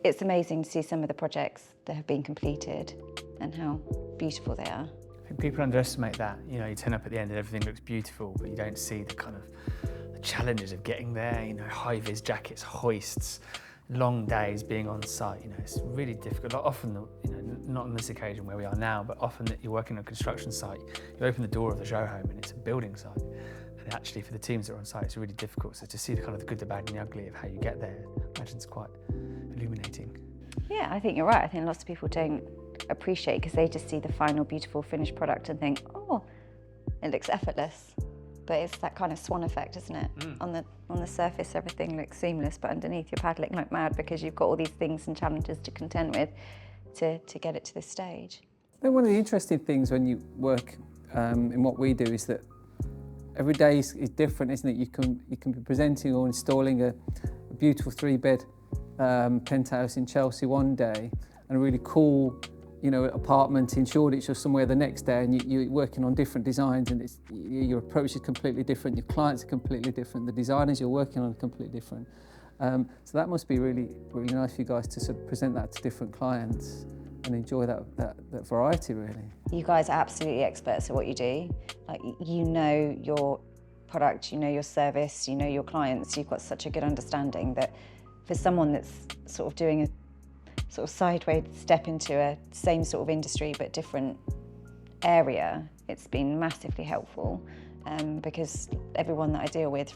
It's amazing to see some of the projects that have been completed and how beautiful they are. I think people underestimate that. You know, you turn up at the end and everything looks beautiful, but you don't see the kind of the challenges of getting there. You know, high-vis jackets, hoists, long days being on site. You know, it's really difficult. Often, you know, not on this occasion where we are now, but often that you're working on a construction site, you open the door of the show home and it's a building site. And actually, for the teams that are on site, it's really difficult. So to see the kind of the good, the bad, and the ugly of how you get there, I imagine it's quite illuminating. Yeah, I think you're right. I think lots of people don't appreciate because they just see the final beautiful finished product and think, oh, it looks effortless. But it's that kind of swan effect, isn't it? On the surface, everything looks seamless, but underneath you're paddling like mad because you've got all these things and challenges to contend with to get it to this stage. I think one of the interesting things when you work in what we do is that every day is different, isn't it? You can be presenting or installing a beautiful 3-bed penthouse in Chelsea one day and a really cool, you know, apartment in Shoreditch or somewhere the next day, and you're working on different designs, and your approach is completely different, your clients are completely different, the designers you're working on are completely different. So that must be really, really nice for you guys to sort of present that to different clients and enjoy that variety, really. You guys are absolutely experts at what you do. Like, you know your product, you know your service, you know your clients. You've got such a good understanding that for someone that's sort of doing a sort of sideways step into a same sort of industry but different area, it's been massively helpful because everyone that I deal with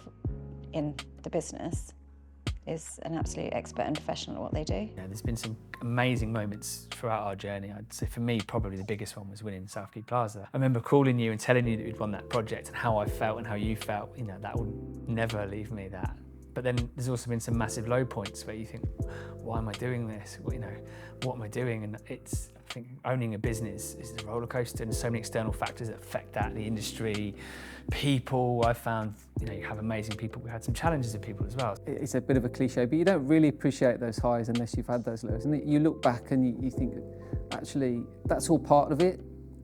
in the business is an absolute expert and professional at what they do. Yeah, there's been some amazing moments throughout our journey. I'd say for me, probably the biggest one was winning Southgate Plaza. I remember calling you and telling you that we'd won that project and how I felt and how you felt. You know, that will never leave me, that. But then there's also been some massive low points where you think, why am I doing this? Well, you know, what am I doing? And it's, I think owning a business is a roller coaster, and there's so many external factors that affect that, the industry, people. I found, you know, you have amazing people. We had some challenges with people as well. It's a bit of a cliche, but you don't really appreciate those highs unless you've had those lows. And you look back and you think, actually, that's all part of it,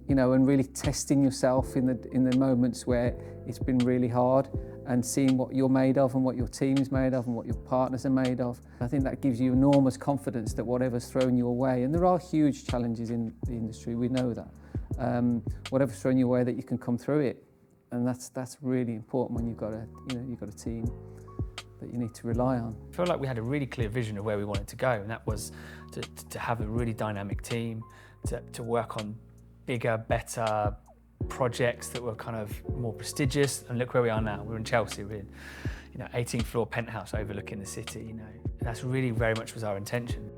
you know, and really testing yourself in the moments where it's been really hard, and seeing what you're made of and what your team is made of and what your partners are made of. I think that gives you enormous confidence that whatever's thrown your way, and there are huge challenges in the industry, we know that. Whatever's thrown your way, that you can come through it. And that's really important when you've got a team that you need to rely on. I feel like we had a really clear vision of where we wanted to go, and that was to have a really dynamic team, to work on bigger, better projects that were kind of more prestigious. And look where we are now. We're in Chelsea. We're in, you know, 18th floor penthouse overlooking the city. You know, and that's really very much was our intention.